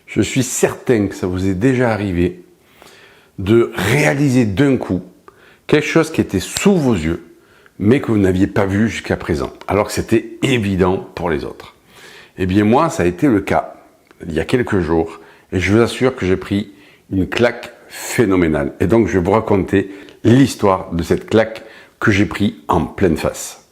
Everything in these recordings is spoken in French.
Je suis certain que ça vous est déjà arrivé de réaliser d'un coup quelque chose qui était sous vos yeux, mais que vous n'aviez pas vu jusqu'à présent, alors que c'était évident pour les autres. Eh bien moi, ça a été le cas il y a quelques jours, et je vous assure que j'ai pris une claque phénoménale. Et donc je vais vous raconter l'histoire de cette claque que j'ai prise en pleine face.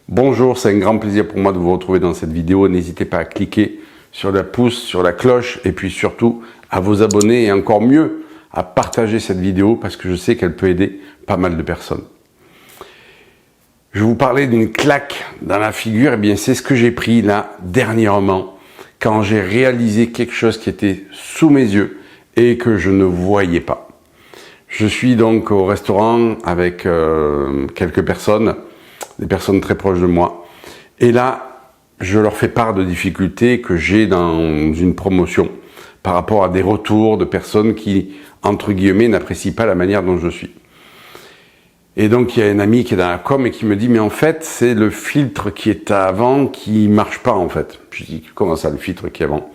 Bonjour, c'est un grand plaisir pour moi de vous retrouver dans cette vidéo. N'hésitez pas à cliquer sur la pouce, sur la cloche et puis surtout à vous abonner et encore mieux à partager cette vidéo parce que je sais qu'elle peut aider pas mal de personnes. Je vais vous parler d'une claque dans la figure. Eh bien, c'est ce que j'ai pris là dernièrement quand j'ai réalisé quelque chose qui était sous mes yeux et que je ne voyais pas. Je suis donc au restaurant avec quelques personnes, des personnes très proches de moi. Et là, je leur fais part de difficultés que j'ai dans une promotion par rapport à des retours de personnes qui, entre guillemets, n'apprécient pas la manière dont je suis. Et donc, il y a un ami qui est dans la com et qui me dit « Mais en fait, c'est le filtre qui est avant qui marche pas, en fait. » Je dis « Comment ça, le filtre qui est avant ?»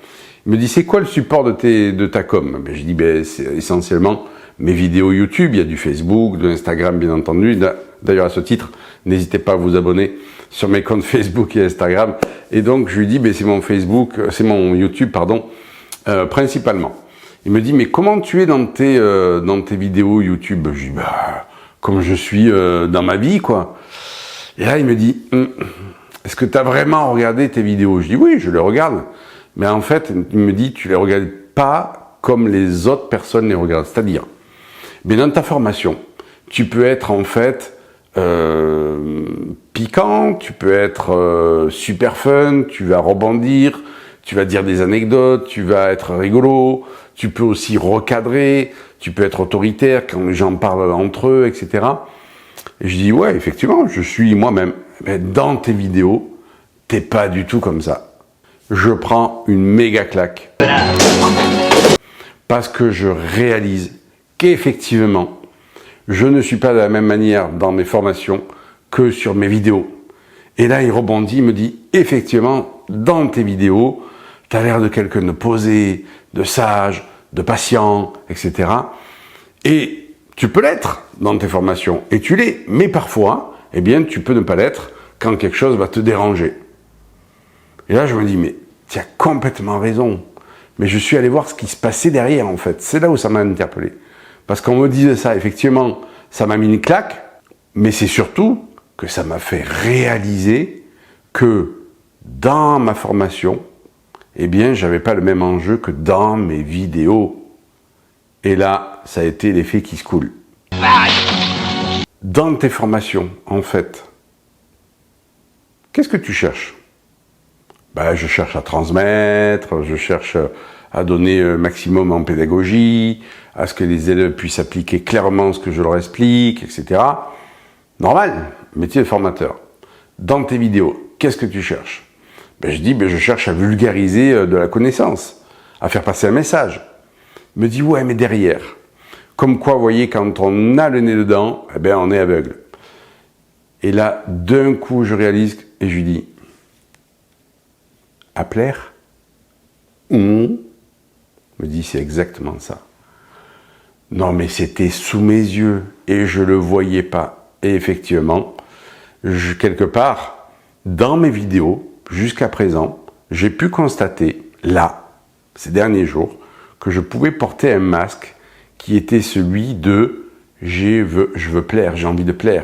Il me dit « C'est quoi le support de ta com ?» Je dis « C'est essentiellement mes vidéos YouTube. Il y a du Facebook, de l'Instagram, bien entendu. » D'ailleurs, à ce titre, n'hésitez pas à vous abonner sur mes comptes Facebook et Instagram. Et donc, je lui dis, c'est mon YouTube, pardon, principalement. Il me dit, mais comment tu es dans tes vidéos YouTube? Je dis, comme je suis dans ma vie, quoi. Et là, il me dit, est-ce que tu as vraiment regardé tes vidéos? Je dis, oui, je les regarde. Mais en fait, il me dit, tu les regardes pas comme les autres personnes les regardent. C'est-à-dire, dans ta formation, tu peux être en fait piquant, tu peux être super fun, tu vas rebondir, tu vas dire des anecdotes, tu vas être rigolo, tu peux aussi recadrer, tu peux être autoritaire quand les gens parlent entre eux, etc. Et je dis, ouais, effectivement, je suis moi-même. Mais dans tes vidéos, t'es pas du tout comme ça. Je prends une méga claque. Parce que je réalise qu'effectivement, je ne suis pas de la même manière dans mes formations que sur mes vidéos. Et là, il rebondit, il me dit, effectivement, dans tes vidéos, tu as l'air de quelqu'un de posé, de sage, de patient, etc. Et tu peux l'être dans tes formations, et tu l'es. Mais parfois, eh bien, tu peux ne pas l'être quand quelque chose va te déranger. Et là, je me dis, mais tu as complètement raison. Mais je suis allé voir ce qui se passait derrière, en fait. C'est là où ça m'a interpellé. Parce qu'on me disait ça, effectivement, ça m'a mis une claque, mais c'est surtout que ça m'a fait réaliser que dans ma formation, eh bien, j'avais pas le même enjeu que dans mes vidéos. Et là, ça a été l'effet qui se coule. Dans tes formations, en fait, qu'est-ce que tu cherches? Je cherche à transmettre, je cherche à donner un maximum en pédagogie, à ce que les élèves puissent appliquer clairement ce que je leur explique, etc. Normal, métier de formateur. Dans tes vidéos, qu'est-ce que tu cherches? Je dis, je cherche à vulgariser de la connaissance, à faire passer un message. Il me dit, ouais, mais derrière. Comme quoi, vous voyez, quand on a le nez dedans, on est aveugle. Et là, d'un coup, je réalise et je lui dis, à plaire? Il me dit, c'est exactement ça. Non, mais c'était sous mes yeux et je le voyais pas. Et effectivement, quelque part, dans mes vidéos, jusqu'à présent, j'ai pu constater, là, ces derniers jours, que je pouvais porter un masque qui était celui de « je veux plaire, j'ai envie de plaire,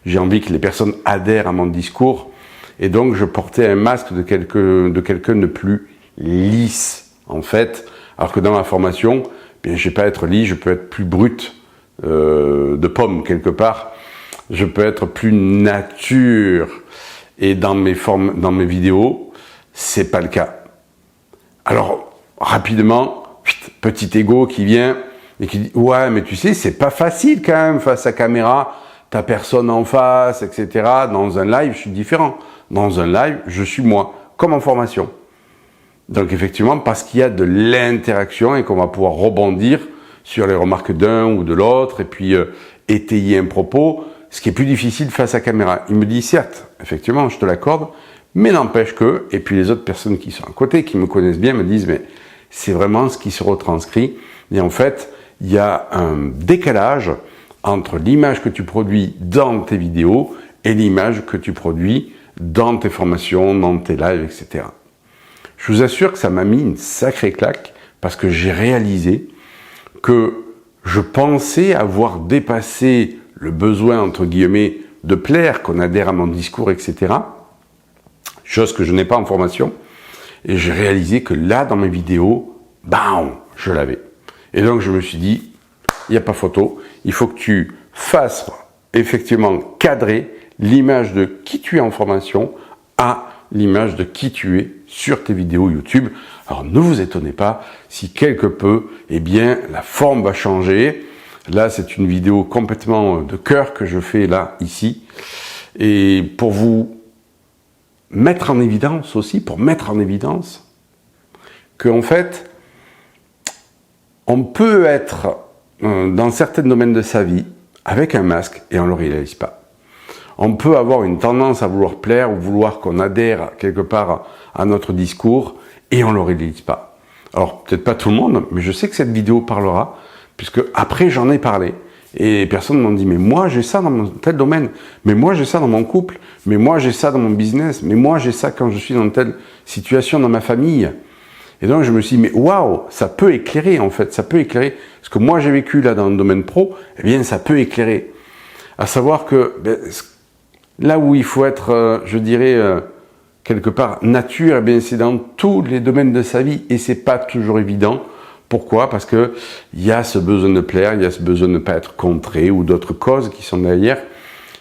j'ai envie que les personnes adhèrent à mon discours ». Et donc, je portais un masque de quelqu'un de plus lisse, en fait, alors que dans ma formation, je ne vais pas être lisse, je peux être plus brut de pomme, quelque part. Je peux être plus nature. Et dans mes vidéos, c'est pas le cas. Alors, rapidement, petit ego qui vient, et qui dit « Ouais, mais tu sais, c'est pas facile quand même face à caméra, t'as personne en face, etc. » Dans un live, je suis différent. Dans un live, je suis moi, comme en formation. Donc effectivement, parce qu'il y a de l'interaction et qu'on va pouvoir rebondir sur les remarques d'un ou de l'autre et puis étayer un propos, ce qui est plus difficile face à caméra. Il me dit certes, effectivement, je te l'accorde, mais n'empêche que, et puis les autres personnes qui sont à côté, qui me connaissent bien, me disent mais c'est vraiment ce qui se retranscrit. Et en fait, il y a un décalage entre l'image que tu produis dans tes vidéos et l'image que tu produis dans tes formations, dans tes lives, etc. Je vous assure que ça m'a mis une sacrée claque parce que j'ai réalisé que je pensais avoir dépassé le besoin, entre guillemets, de plaire, qu'on adhère à mon discours, etc. Chose que je n'ai pas en formation. Et j'ai réalisé que là, dans mes vidéos, bam, je l'avais. Et donc, je me suis dit, il n'y a pas photo, il faut que tu fasses effectivement cadrer l'image de qui tu es en formation à l'image de qui tu es sur tes vidéos YouTube. Alors ne vous étonnez pas si quelque peu, eh bien, la forme va changer. Là, c'est une vidéo complètement de cœur que je fais là, ici. Et pour vous mettre en évidence aussi, pour mettre en évidence qu'en fait, on peut être dans certains domaines de sa vie avec un masque et on ne le réalise pas. On peut avoir une tendance à vouloir plaire ou vouloir qu'on adhère quelque part à notre discours et on ne le réalise pas. Alors, peut-être pas tout le monde, mais je sais que cette vidéo parlera, puisque après j'en ai parlé. Et les personnes m'ont dit, mais moi j'ai ça dans mon tel domaine, mais moi j'ai ça dans mon couple, mais moi j'ai ça dans mon business, mais moi j'ai ça quand je suis dans telle situation dans ma famille. Et donc je me suis dit, mais waouh, ça peut éclairer en fait, ça peut éclairer. Ce que moi j'ai vécu là dans le domaine pro, eh bien ça peut éclairer. À savoir que là où il faut être, je dirais, quelque part nature, eh bien c'est dans tous les domaines de sa vie et c'est pas toujours évident. Pourquoi? Parce que il y a ce besoin de plaire, il y a ce besoin de ne pas être contré ou d'autres causes qui sont derrière,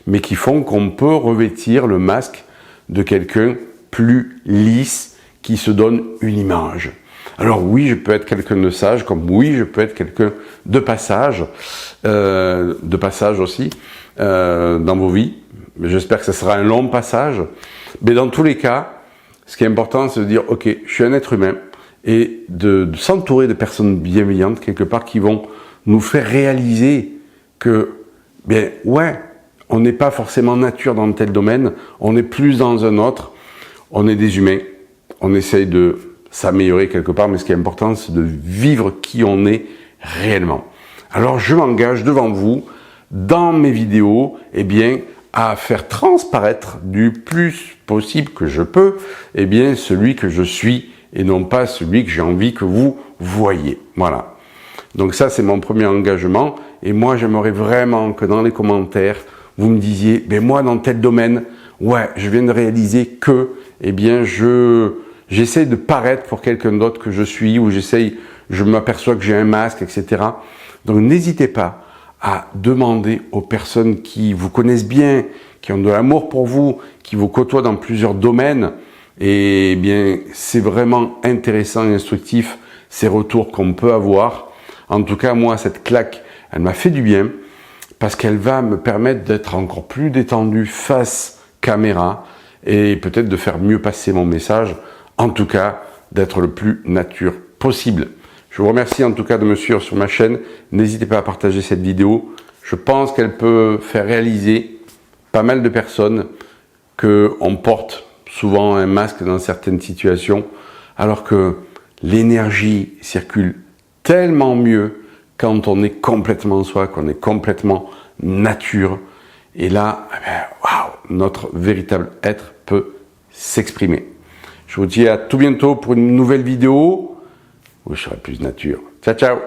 mais qui font qu'on peut revêtir le masque de quelqu'un plus lisse, qui se donne une image. Alors oui, je peux être quelqu'un de sage, comme oui, je peux être quelqu'un de passage aussi dans vos vies. J'espère que ce sera un long passage. Mais dans tous les cas, ce qui est important, c'est de dire, ok, je suis un être humain, et de s'entourer de personnes bienveillantes, quelque part, qui vont nous faire réaliser que, bien, ouais, on n'est pas forcément nature dans tel domaine, on est plus dans un autre, on est des humains, on essaye de s'améliorer quelque part, mais ce qui est important, c'est de vivre qui on est réellement. Alors, je m'engage devant vous, dans mes vidéos, eh bien, à faire transparaître du plus possible que je peux, eh bien, celui que je suis, et non pas celui que j'ai envie que vous voyez. Voilà. Donc ça, c'est mon premier engagement, et moi, j'aimerais vraiment que dans les commentaires, vous me disiez, ben moi, dans tel domaine, ouais, je viens de réaliser que, eh bien, j'essaie de paraître pour quelqu'un d'autre que je suis, ou je m'aperçois que j'ai un masque, etc. Donc n'hésitez pas à demander aux personnes qui vous connaissent bien, qui ont de l'amour pour vous, qui vous côtoient dans plusieurs domaines, et bien c'est vraiment intéressant et instructif ces retours qu'on peut avoir. En tout cas, moi, cette claque, elle m'a fait du bien, parce qu'elle va me permettre d'être encore plus détendu face caméra, et peut-être de faire mieux passer mon message, en tout cas, d'être le plus nature possible. Je vous remercie en tout cas de me suivre sur ma chaîne. N'hésitez pas à partager cette vidéo. Je pense qu'elle peut faire réaliser pas mal de personnes qu'on porte souvent un masque dans certaines situations, alors que l'énergie circule tellement mieux quand on est complètement soi, qu'on est complètement nature. Et là, waouh, notre véritable être peut s'exprimer. Je vous dis à tout bientôt pour une nouvelle vidéo où je serai plus nature. Ciao, ciao!